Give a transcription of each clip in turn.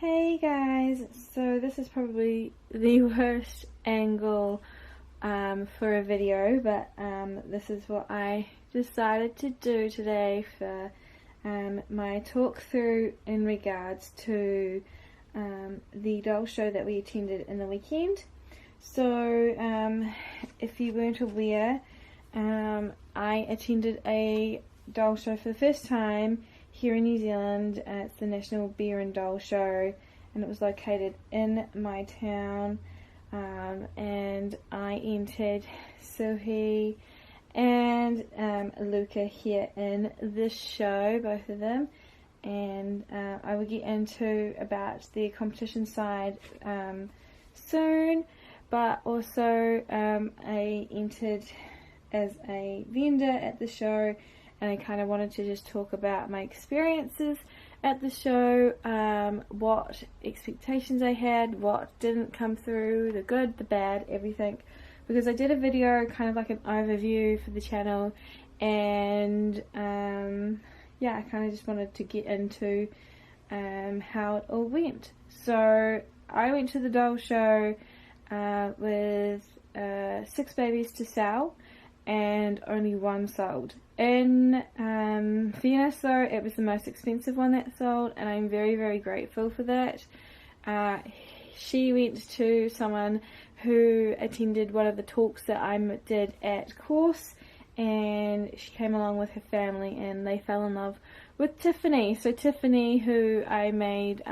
Hey guys, so this is probably the worst angle for a video, but this is what I decided to do today for my talk through in regards to the doll show that we attended in the weekend. So if you weren't aware, I attended a doll show for the first time here in New Zealand. It's the National Bear and Doll Show, and it was located in my town, and I entered Suhi and Luca here in this show, both of them, and I will get into about the competition side soon, but also I entered as a vendor at the show, and I kind of wanted to just talk about my experiences at the show, what expectations I had, what didn't come through, the good, the bad, everything, because I did a video, kind of like an overview for the channel, and yeah, I kind of just wanted to get into how it all went. So I went to the doll show with 6 babies to sell, and only 1 sold. In fairness though, it was the most expensive one that sold, and I'm very, very grateful for that. She went to someone who attended one of the talks that I did at course, and she came along with her family and they fell in love with Tiffany. So Tiffany, who I made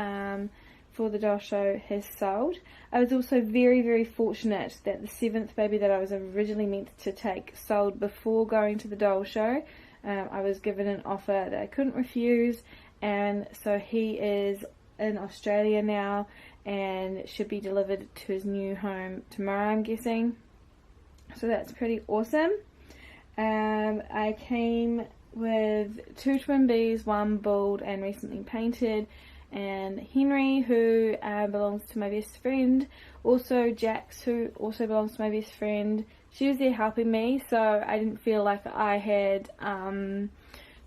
for the doll show, has sold. I was also very, very fortunate that the 7th baby that I was originally meant to take sold before going to the doll show. I was given an offer that I couldn't refuse, and so he is in Australia now and should be delivered to his new home tomorrow, I'm guessing. So that's pretty awesome. I came with 2 twin bees, 1 bald and recently painted, and Henry, who belongs to my best friend, also Jax, who also belongs to my best friend. She was there helping me, so I didn't feel like I had done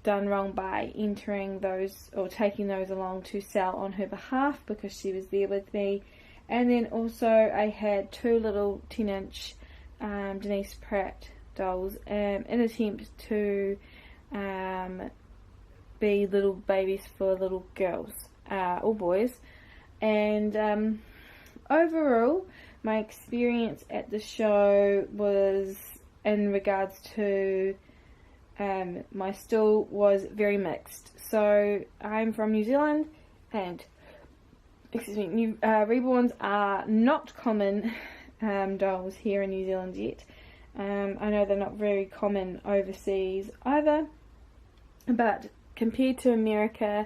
wrong by entering those or taking those along to sell on her behalf, because she was there with me. And then also I had 2 little 10-inch Denise Pratt dolls in an attempt to be little babies for little girls. Or boys, and overall my experience at the show was, in regards to my stall, was very mixed. So I'm from New Zealand, and Reborns are not common dolls here in New Zealand yet. I know they're not very common overseas either, but compared to America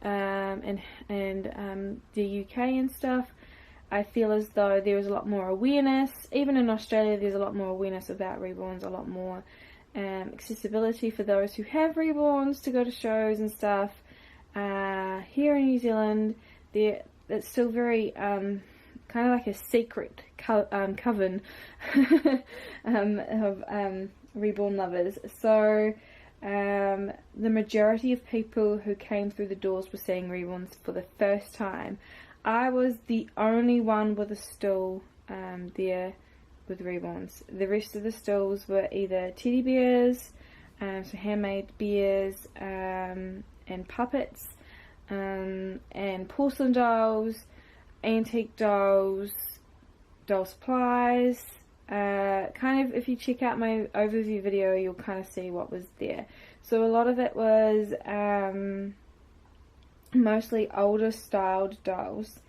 and the UK and stuff, I feel as though there is a lot more awareness. Even in Australia there's a lot more awareness about Reborns, a lot more accessibility for those who have Reborns to go to shows and stuff. Here in New Zealand it's still very kind of like a secret coven of Reborn lovers. So the majority of people who came through the doors were seeing Reborns for the first time. I was the only one with a stall there with Reborns. The rest of the stalls were either teddy bears, so handmade bears, and puppets, and porcelain dolls, antique dolls, doll supplies. Kind of, if you check out my overview video, you'll kind of see what was there. So a lot of it was mostly older styled dolls,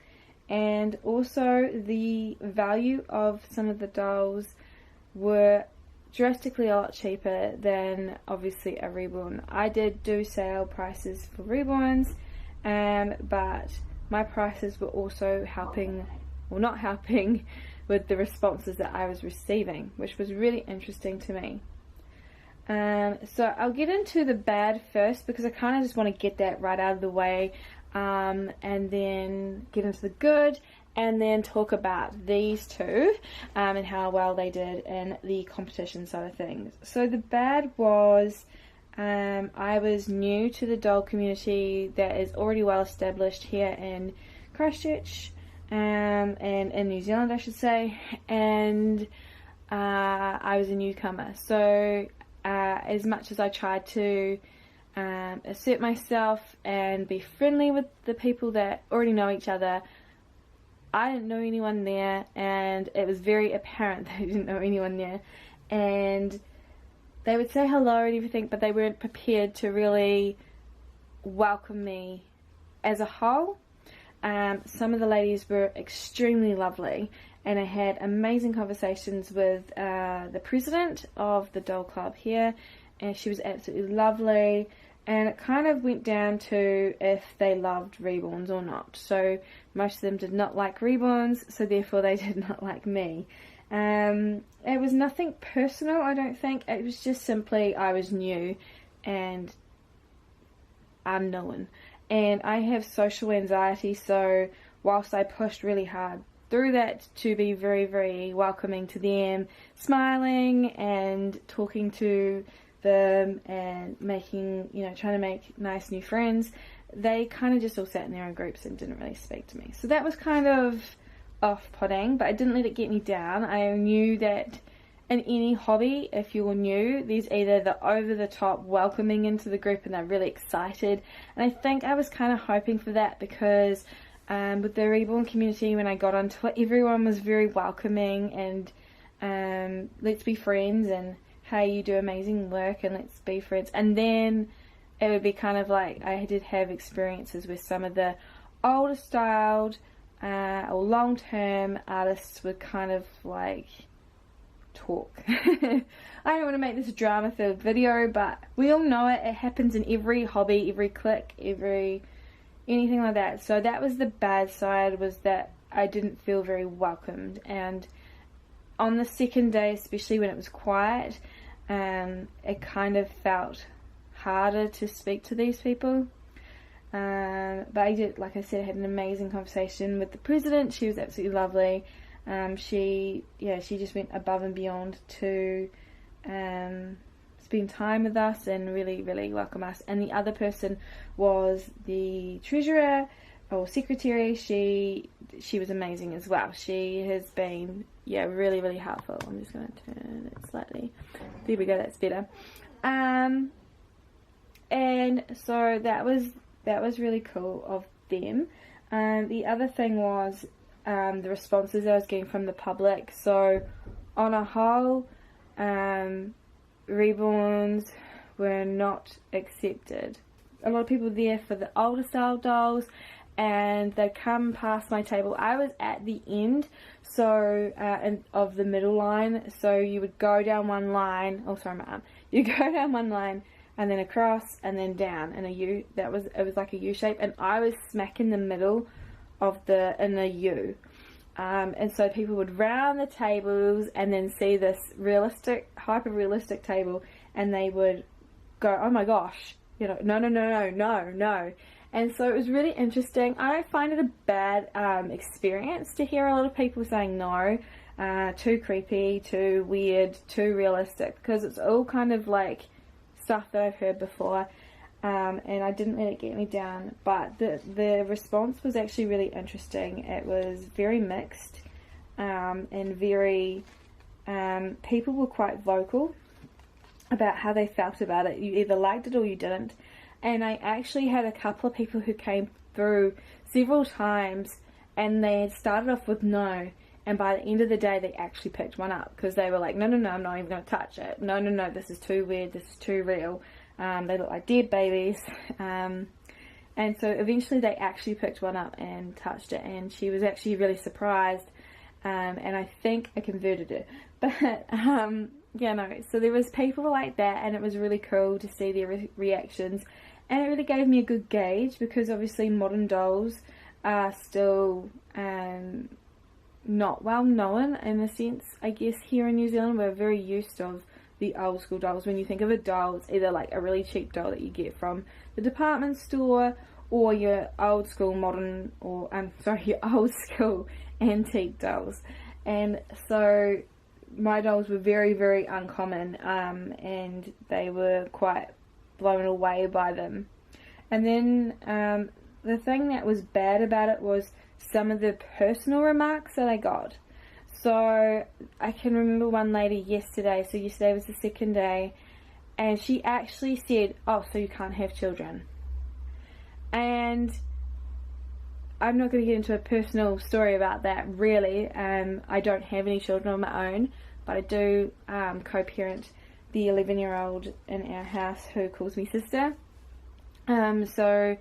and also the value of some of the dolls were drastically a lot cheaper than obviously a Reborn. I did do sale prices for Reborns, but my prices were also helping, well, not helping with the responses that I was receiving, which was really interesting to me. So I'll get into the bad first, because I kind of just want to get that right out of the way, and then get into the good, and then talk about these 2 and how well they did in the competition side of things. So the bad was I was new to the doll community that is already well established here in Christchurch, and in New Zealand I should say, and I was a newcomer. So as much as I tried to assert myself and be friendly with the people that already know each other, I didn't know anyone there, and it was very apparent that I didn't know anyone there, and they would say hello and everything, but they weren't prepared to really welcome me as a whole. Some of the ladies were extremely lovely, and I had amazing conversations with the president of the doll club here, and she was absolutely lovely, and it kind of went down to if they loved Reborns or not. So most of them did not like Reborns, so therefore they did not like me. It was nothing personal, I don't think. It was just simply I was new and unknown, and I have social anxiety, so whilst I pushed really hard through that to be very, very welcoming to them, smiling and talking to them and making, trying to make nice new friends, they kind of just all sat in their own groups and didn't really speak to me. So that was kind of off-putting, but I didn't let it get me down. I knew that in any hobby, if you're new, there's either the over-the-top welcoming into the group and they're really excited, and I think I was kind of hoping for that, because with the Reborn community, when I got onto it, everyone was very welcoming and let's be friends, and hey, you do amazing work and let's be friends. And then it would be kind of like I did have experiences with some of the older styled or long-term artists would kind of like talk. I don't want to make this a drama-filled video, but we all know it. It happens in every hobby, every clique, anything like that. So that was the bad side, was that I didn't feel very welcomed. And on the second day, especially when it was quiet, it kind of felt harder to speak to these people. But I did, like I said, I had an amazing conversation with the president. She was absolutely lovely. She just went above and beyond to spend time with us and really, really welcome us. And the other person was the treasurer or secretary. She was amazing as well. She has been really, really helpful. I'm just going to turn it slightly. There we go, that's better. And so that was really cool of them. The other thing was the responses I was getting from the public. So on a whole, Reborns were not accepted. A lot of people there for the older style dolls, and they'd come past my table. I was at the end, so of the middle line, so you would go down one line, oh sorry my arm, you go down one line and then across and then down in a U. It was like a U shape, and I was smack in the middle of in a U. And so people would round the tables and then see this realistic, hyper realistic table, and they would go, oh my gosh, no. And so it was really interesting. I don't find it a bad experience to hear a lot of people saying no, too creepy, too weird, too realistic, because it's all kind of like stuff that I've heard before. And I didn't let it get me down, but the response was actually really interesting. It was very mixed, and very people were quite vocal about how they felt about it. You either liked it or you didn't. And I actually had a couple of people who came through several times, and they had started off with no, and by the end of the day they actually picked one up, because they were like, no, I'm not even going to touch it. No, this is too weird, this is too real. They look like dead babies. And so eventually they actually picked one up and touched it, and she was actually really surprised, and I think I converted her. But so there was people like that, and it was really cool to see their reactions, and it really gave me a good gauge, because obviously modern dolls are still not well known in a sense. I guess here in New Zealand we're very used to the old school dolls. When you think of a doll, it's either like a really cheap doll that you get from the department store, or your old school modern, or your old school antique dolls. And so my dolls were very, very uncommon, and they were quite blown away by them. And then the thing that was bad about it was some of the personal remarks that I got. So I can remember one lady yesterday, so yesterday was the second day, and she actually said, "Oh, so you can't have children." And I'm not going to get into a personal story about that, really. I don't have any children of my own, but I do co-parent the 11-year-old in our house who calls me sister. So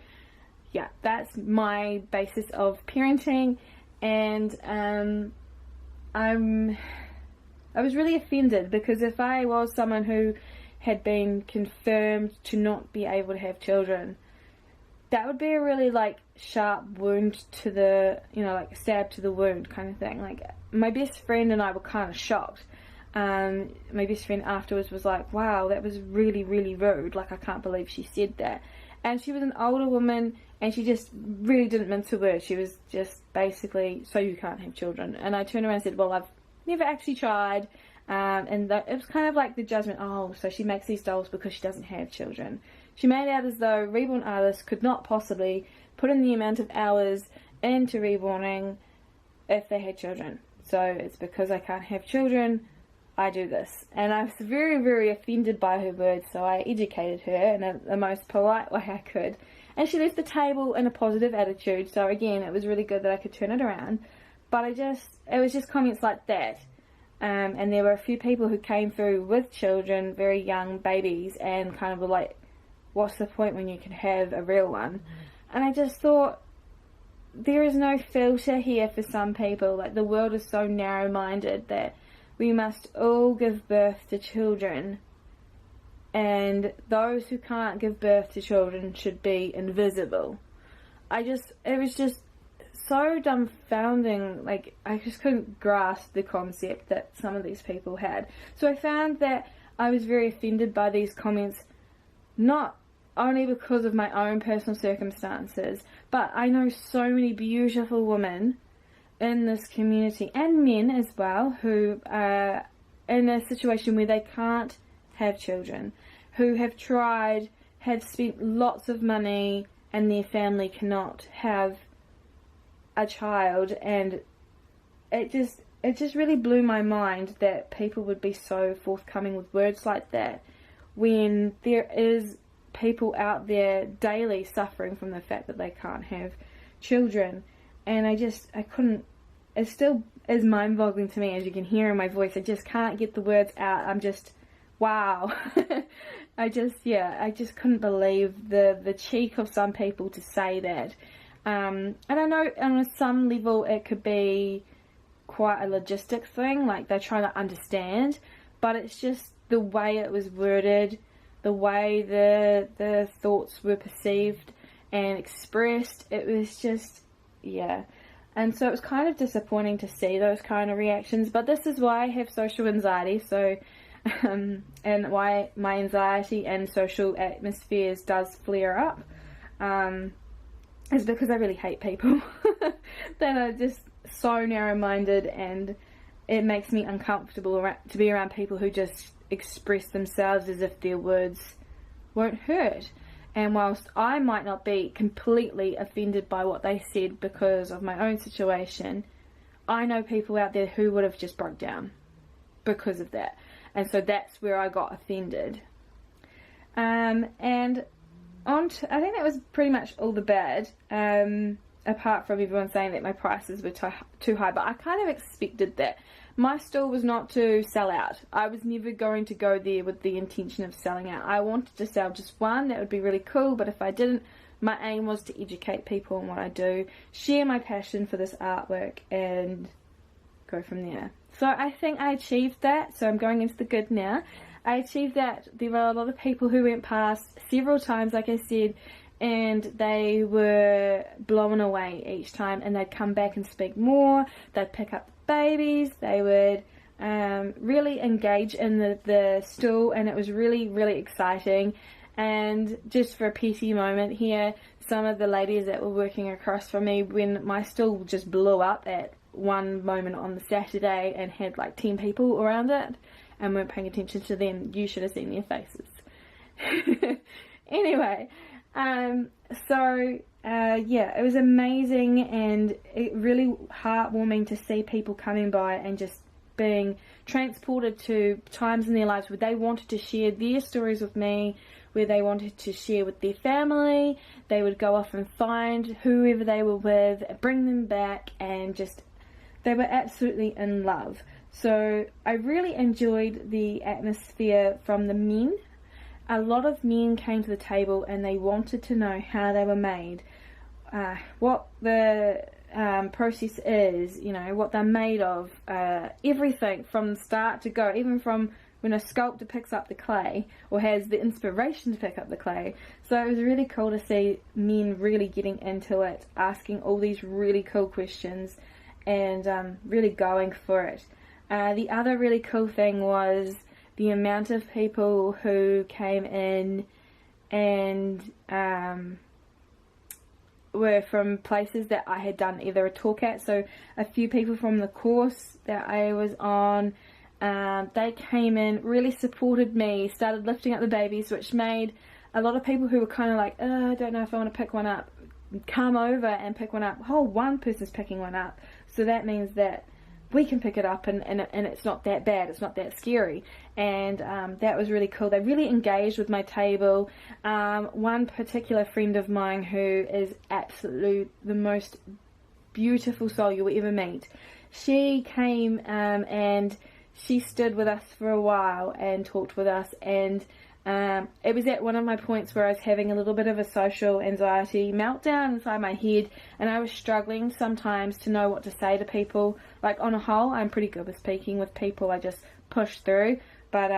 yeah, that's my basis of parenting, and I was really offended, because if I was someone who had been confirmed to not be able to have children, that would be a really like sharp wound to the, you know, like stab to the wound kind of thing. Like, my best friend and I were kind of shocked. My best friend afterwards was like, "Wow, that was really, really rude. Like, I can't believe she said that." And she was an older woman, and she just really didn't mince her words. She was just basically, "So you can't have children." And I turned around and said, "Well, I've never actually tried." And it was kind of like the judgment, "Oh, so she makes these dolls because she doesn't have children." She made it out as though Reborn artists could not possibly put in the amount of hours into reborning if they had children. So it's because I can't have children, I do this. And I was very, very offended by her words, so I educated her in the most polite way I could. And she left the table in a positive attitude, so again, it was really good that I could turn it around. But it was just comments like that. And there were a few people who came through with children, very young babies, and kind of were like, "What's the point when you can have a real one?" And I just thought, there is no filter here for some people. Like, the world is so narrow-minded that we must all give birth to children, and those who can't give birth to children should be invisible. It was just so dumbfounding. Like, I just couldn't grasp the concept that some of these people had. So I found that I was very offended by these comments, not only because of my own personal circumstances, but I know so many beautiful women in this community, and men as well, who are in a situation where they can't have children, who have tried, have spent lots of money, and their family cannot have a child. And it just really blew my mind that people would be so forthcoming with words like that, when there is people out there daily suffering from the fact that they can't have children. And I couldn't, it still is mind-boggling to me, as you can hear in my voice. I just can't get the words out. I'm just, wow. I just couldn't believe the cheek of some people to say that. And I know on some level it could be quite a logistic thing, like they're trying to understand, but it's just the way it was worded, the way the thoughts were perceived and expressed. It was just, yeah. And so it was kind of disappointing to see those kind of reactions. But this is why I have social anxiety, so and why my anxiety and social atmospheres does flare up, is because I really hate people that are just so narrow-minded, and it makes me uncomfortable to be around people who just express themselves as if their words won't hurt. And whilst I might not be completely offended by what they said because of my own situation, I know people out there who would have just broke down because of that. And so that's where I got offended. And I think that was pretty much all the bad, apart from everyone saying that my prices were too high. But I kind of expected that. My stall was not to sell out. I was never going to go there with the intention of selling out. I wanted to sell just one. That would be really cool. But if I didn't, my aim was to educate people on what I do, share my passion for this artwork, and go from there. So I think I achieved that. So I'm going into the good now. I achieved that. There were a lot of people who went past several times, like I said, and they were blown away each time, and they'd come back and speak more. They'd pick up the babies. They would really engage in the stall, and it was really, really exciting. And just for a petty moment here, some of the ladies that were working across from me, when my stall just blew up at one moment on the Saturday and had like 10 people around it and weren't paying attention to them, you should have seen their faces. Anyway, so yeah, it was amazing, and it really heartwarming to see people coming by and just being transported to times in their lives where they wanted to share their stories with me, where they wanted to share with their family. They would go off and find whoever they were with, bring them back, and just, they were absolutely in love. So I really enjoyed the atmosphere from the men. A lot of men came to the table and they wanted to know how they were made, what the process is, you know, what they're made of, everything from start to go, even from when a sculptor picks up the clay or has the inspiration to pick up the clay. So it was really cool to see men really getting into it, asking all these really cool questions and really going for it. The other really cool thing was the amount of people who came in and were from places that I had done either a talk at. So a few people from the course that I was on, they came in, really supported me, started lifting up the babies, which made a lot of people who were kind of like, oh, I don't know if I want to pick one up, come over and pick one up. Oh, one person's picking one up, so that means that we can pick it up and it's not that bad, it's not that scary. And that was really cool. They really engaged with my table. One particular friend of mine who is absolutely the most beautiful soul you'll ever meet, she came and she stood with us for a while and talked with us, and it was at one of my points where I was having a little bit of a social anxiety meltdown inside my head, and I was struggling sometimes to know what to say to people. Like, on a whole, I'm pretty good with speaking with people, I just push through, but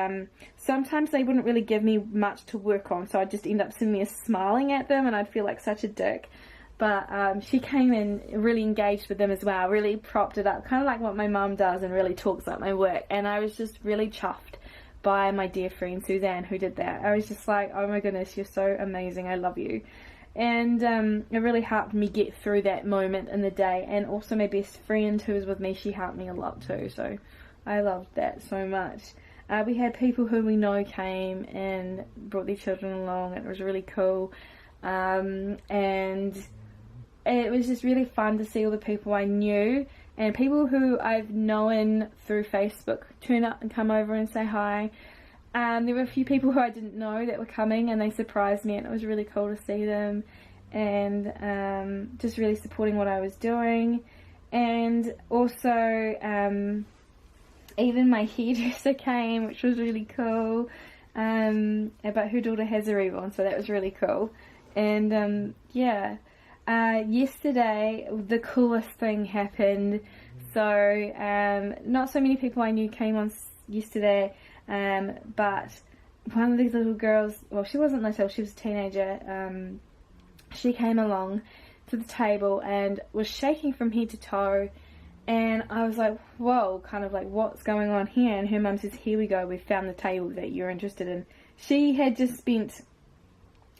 sometimes they wouldn't really give me much to work on, so I'd just end up sitting there smiling at them and I'd feel like such a dick. But she came in, really engaged with them as well, really propped it up, kind of like what my mum does, and really talks up my work, and I was just really chuffed by my dear friend Suzanne who did that. I was just like, oh my goodness, you're so amazing, I love you. And it really helped me get through that moment in the day. And also my best friend who was with me, she helped me a lot too, so I loved that so much. We had people who we know came and brought their children along, and it was really cool. And it was just really fun to see all the people I knew and people who I've known through Facebook turn up and come over and say hi. There were a few people who I didn't know that were coming, and they surprised me, and it was really cool to see them, and just really supporting what I was doing. And also even my hairdresser came, which was really cool, but her daughter has a Reborn, so that was really cool. And yeah, yesterday the coolest thing happened. So not so many people I knew came on yesterday, but one of these little girls, well, she wasn't little, she was a teenager, she came along to the table and was shaking from head to toe, and I was like, whoa, kind of like, what's going on here? And her mum says, here we go, we found the table that you're interested in. She had just spent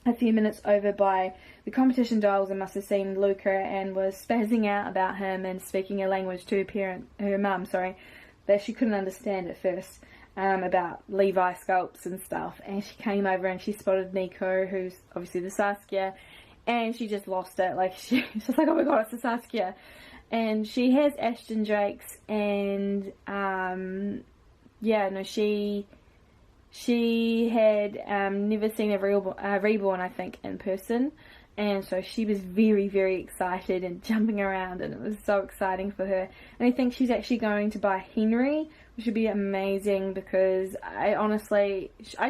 a few minutes over by the competition dolls and must have seen Luca and was spazzing out about him and speaking a language to her mum, that she couldn't understand at first, about Levi sculpts and stuff. And she came over and she spotted Nico, who's obviously the Saskia, and she just lost it. Like, she's just like, oh my god, it's the Saskia. And she has Ashton Drakes, and yeah, no, she had never seen a Reborn, I think, in person, and so she was very, very excited and jumping around, and it was so exciting for her. And I think she's actually going to buy Henry, which would be amazing, because I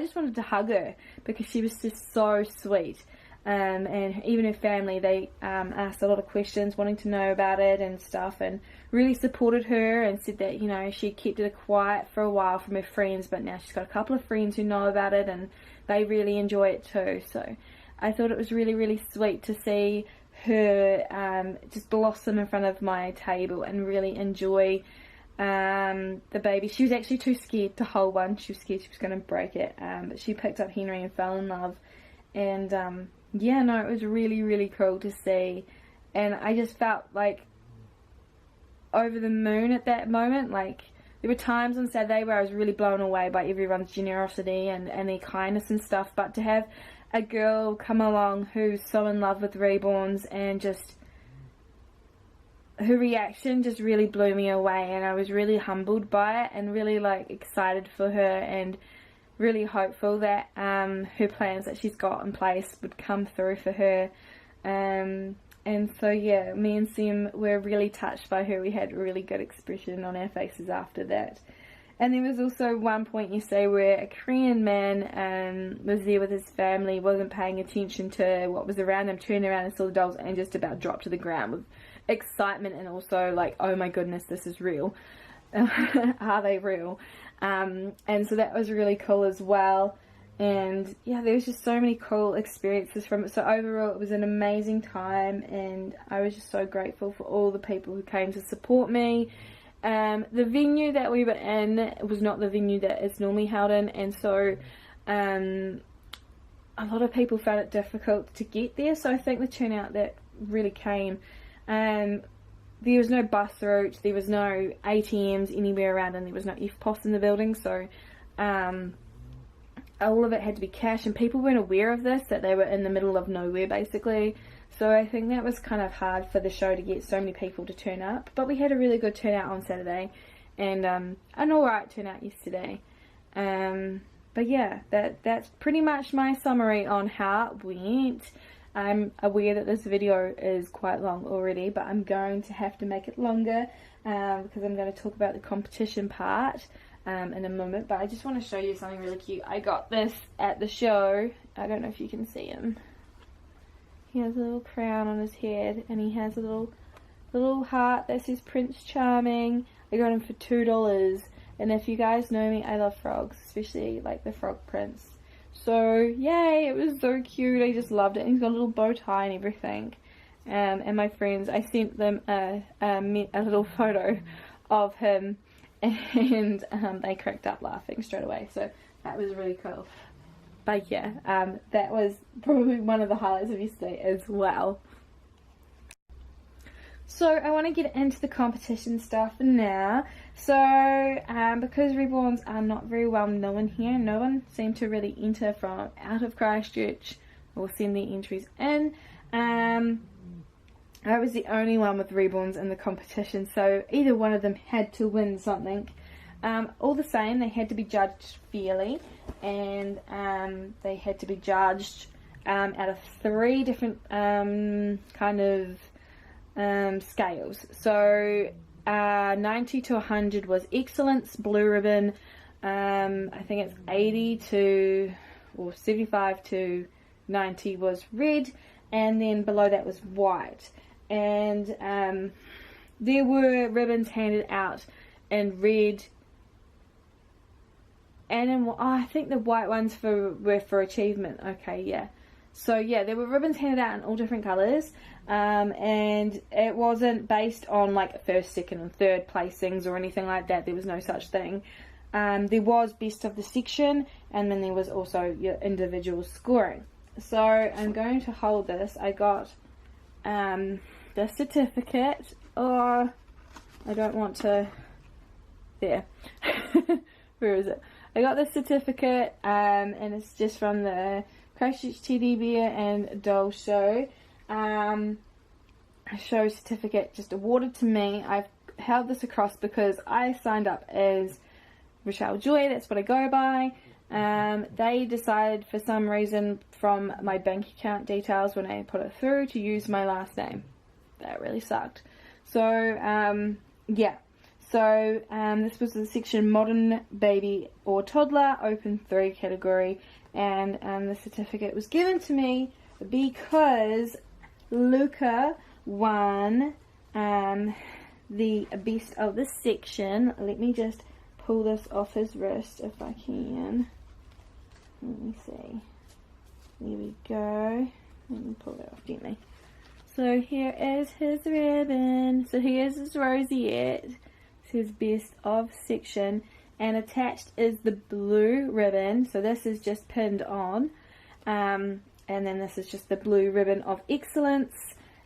just wanted to hug her because she was just so sweet. And even her family, they asked a lot of questions, wanting to know about it and stuff, and really supported her and said that, you know, she kept it quiet for a while from her friends, but now she's got a couple of friends who know about it and they really enjoy it too. So I thought it was really, really sweet to see her just blossom in front of my table and really enjoy the baby. She was actually too scared to hold one. She was scared she was going to break it, but she picked up Henry and fell in love. And yeah, no, it was really, really cool to see, and I just felt like over the moon at that moment. Like, there were times on Saturday where I was really blown away by everyone's generosity and their kindness and stuff, but to have a girl come along who's so in love with Reborns, and just her reaction just really blew me away, and I was really humbled by it and really like excited for her and really hopeful that her plans that she's got in place would come through for her. And so yeah, me and Sim were really touched by her. We had a really good expression on our faces after that. And there was also one point yesterday where a Korean man was there with his family, wasn't paying attention to what was around him, turned around and saw the dolls and just about dropped to the ground with excitement and also like, oh my goodness, this is real. Are they real? And so that was really cool as well. And yeah, there was just so many cool experiences from it. So overall, it was an amazing time, and I was just so grateful for all the people who came to support me. The venue that we were in was not the venue that it's normally held in, and so a lot of people found it difficult to get there. So I think the turnout that really came, there was no bus route, there was no ATMs anywhere around, and there was no EFTPOS in the building, so all of it had to be cash, and people weren't aware of this, that they were in the middle of nowhere basically. So I think that was kind of hard for the show to get so many people to turn up, but we had a really good turnout on Saturday, and an alright turnout yesterday. But yeah, that's pretty much my summary on how it went. I'm aware that this video is quite long already, but I'm going to have to make it longer because I'm going to talk about the competition part in a moment. But I just want to show you something really cute. I got this at the show. I don't know if you can see him. He has a little crown on his head, and he has a little heart that says Prince Charming. I got him for $2, and if you guys know me, I love frogs, especially like the Frog Prince. So yay, it was so cute. I just loved it. And he's got a little bow tie and everything. And my friends, I sent them a little photo of him, and they cracked up laughing straight away. So that was really cool. But yeah, that was probably one of the highlights of yesterday as well. So I want to get into the competition stuff now. So because Reborns are not very well known here, no one seemed to really enter from out of Christchurch or send their entries in. I was the only one with Reborns in the competition, so either one of them had to win something. All the same, they had to be judged fairly, and they had to be judged out of 3 different kind of scales. So 90 to 100 was excellence, blue ribbon. I think it's 80 to, or 75 to 90 was red, and then below that was white. And there were ribbons handed out in red, and in, I think the white ones were for achievement. Okay, yeah. So yeah, there were ribbons handed out in all different colours, and it wasn't based on like first, second and third placings or anything like that. There was no such thing. There was best of the section, and then there was also your individual scoring. So I'm going to hold this. I got the certificate. Oh, I don't want to, there. Where is it? I got the certificate, and it's just from the Christchurch Teddy Bear and Doll Show. A show certificate just awarded to me. I've held this across because I signed up as Rochelle Joy, that's what I go by. They decided for some reason from my bank account details when I put it through to use my last name. That really sucked. So yeah, so this was the section modern baby or toddler, open 3 category, and the certificate was given to me because Luca won the best of this section. Let me just pull this off his wrist if I can. Let me see. There we go. Let me pull that off gently. So here is his ribbon. So here's his rosette. It's his best of section. And attached is the blue ribbon. So this is just pinned on. And then this is just the blue ribbon of excellence.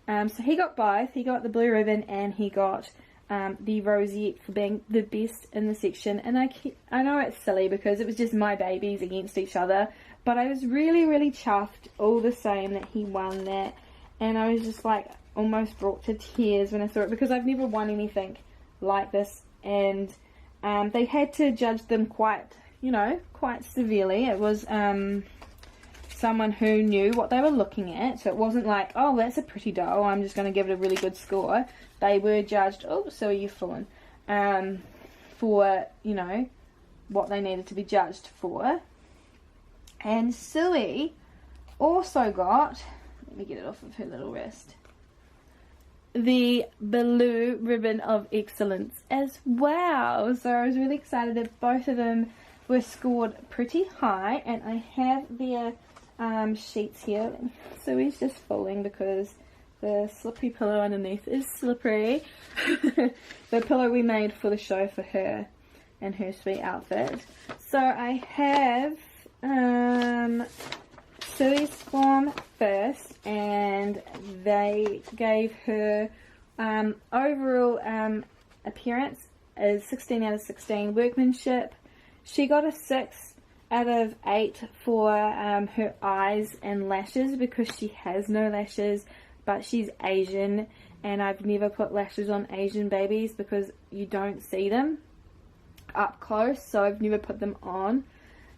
So he got both. He got the blue ribbon and he got the rosette for being the best in the section. And I know it's silly because it was just my babies against each other, but I was really chuffed all the same that he won that, and I was just like almost brought to tears when I saw it, because I've never won anything like this, and they had to judge them quite, you know, quite severely. It was someone who knew what they were looking at, so it wasn't like, oh, that's a pretty doll, I'm just going to give it a really good score. They were judged, oh, so are you fallen, for, you know, what they needed to be judged for. And Sui also got, let me get it off of her little wrist, the Blue Ribbon of Excellence as well. So I was really excited that both of them were scored pretty high, and I have their sheets here. So he's just falling because the slippery pillow underneath is slippery. The pillow we made for the show for her and her sweet outfit. So I have Sui's form first, and they gave her overall appearance is 16 out of 16. Workmanship, she got a 6 out of 8 for her eyes and lashes, because she has no lashes, but she's Asian, and I've never put lashes on Asian babies because you don't see them up close, so I've never put them on.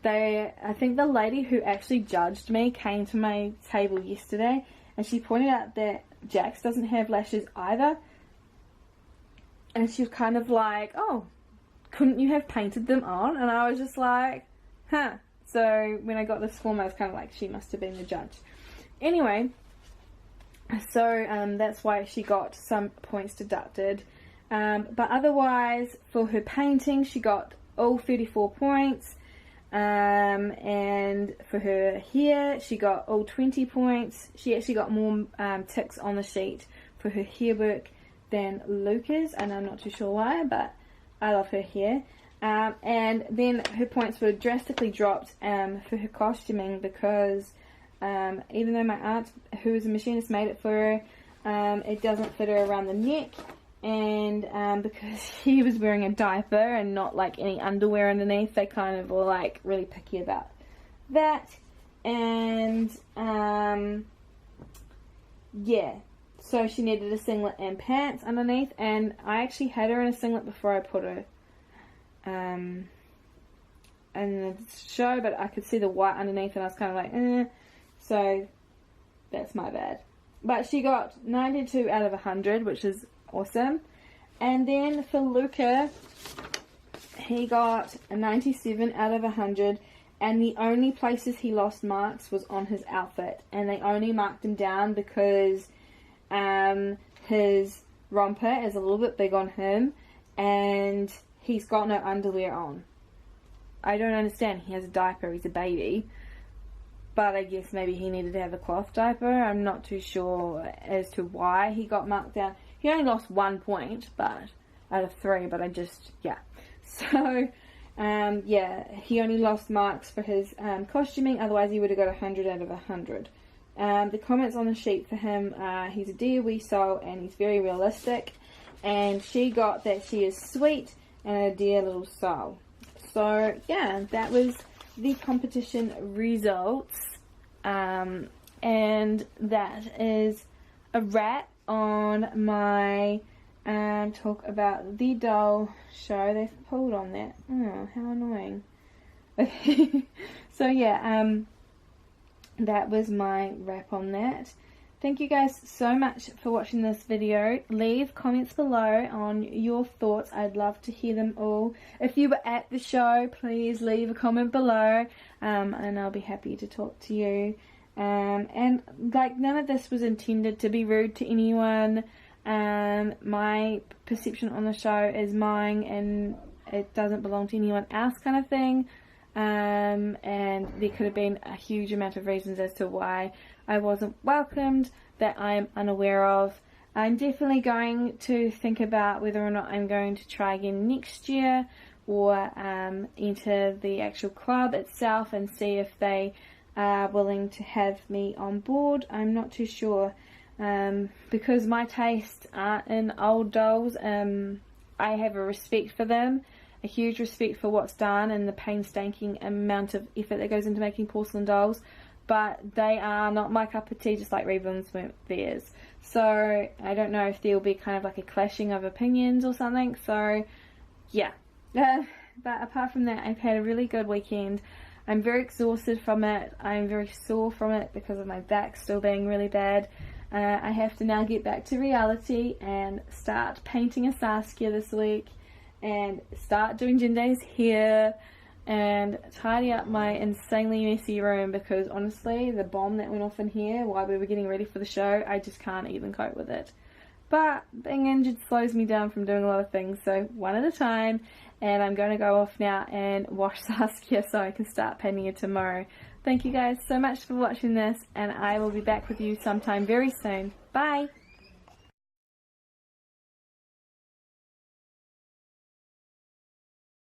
I think the lady who actually judged me came to my table yesterday, and she pointed out that Jax doesn't have lashes either, and she was kind of like, oh, couldn't you have painted them on? And I was just like, huh. So when I got this form, I was kind of like, she must have been the judge. Anyway, so that's why she got some points deducted, but otherwise for her painting she got all 34 points. And for her hair, she got all 20 points. She actually got more ticks on the sheet for her hair work than Luca's, and I'm not too sure why, but I love her hair. And then her points were drastically dropped for her costuming, because even though my aunt, who is a machinist, made it for her, it doesn't fit her around the neck. And because he was wearing a diaper and not like any underwear underneath, they kind of were like really picky about that. And yeah, so she needed a singlet and pants underneath, and I actually had her in a singlet before I put her in the show, but I could see the white underneath and I was kind of like, so that's my bad. But she got 92 out of 100, which is awesome. And then for Luca, he got a 97 out of 100, and the only places he lost marks was on his outfit, and they only marked him down because his romper is a little bit big on him and he's got no underwear on. I don't understand. He has a diaper, he's a baby, but I guess maybe he needed to have a cloth diaper. I'm not too sure as to why he got marked down. He only lost 1 point, but out of 3, but I just, yeah. So, yeah, he only lost marks for his costuming, otherwise he would have got 100 out of 100. The comments on the sheet for him, he's a dear wee soul and he's very realistic, and she got that she is sweet and a dear little soul. So, yeah, that was the competition results, and that is a wrap on my talk about the doll show. They've pulled on that. Oh, how annoying. So yeah, that was my wrap on that. Thank you guys so much for watching this video. Leave comments below on your thoughts. I'd love to hear them all. If you were at the show, please leave a comment below, and I'll be happy to talk to you. And like, none of this was intended to be rude to anyone. My perception on the show is mine and it doesn't belong to anyone else, kind of thing. And there could have been a huge amount of reasons as to why I wasn't welcomed that I'm unaware of. I'm definitely going to think about whether or not I'm going to try again next year, or enter the actual club itself and see if they are willing to have me on board. I'm not too sure, because my tastes aren't in old dolls. I have a respect for them, a huge respect for what's done and the painstaking amount of effort that goes into making porcelain dolls, but they are not my cup of tea, just like Reborn's weren't theirs. So I don't know if there'll be kind of like a clashing of opinions or something. So yeah, but apart from that, I've had a really good weekend. I'm very exhausted from it. I'm very sore from it because of my back still being really bad. I have to now get back to reality and start painting a Saskia this week and start doing Jindae's hair and tidy up my insanely messy room, because honestly the bomb that went off in here while we were getting ready for the show, I just can't even cope with it. But being injured slows me down from doing a lot of things, so one at a time. And I'm going to go off now and wash Saskia so I can start painting her tomorrow. Thank you guys so much for watching this, and I will be back with you sometime very soon. Bye!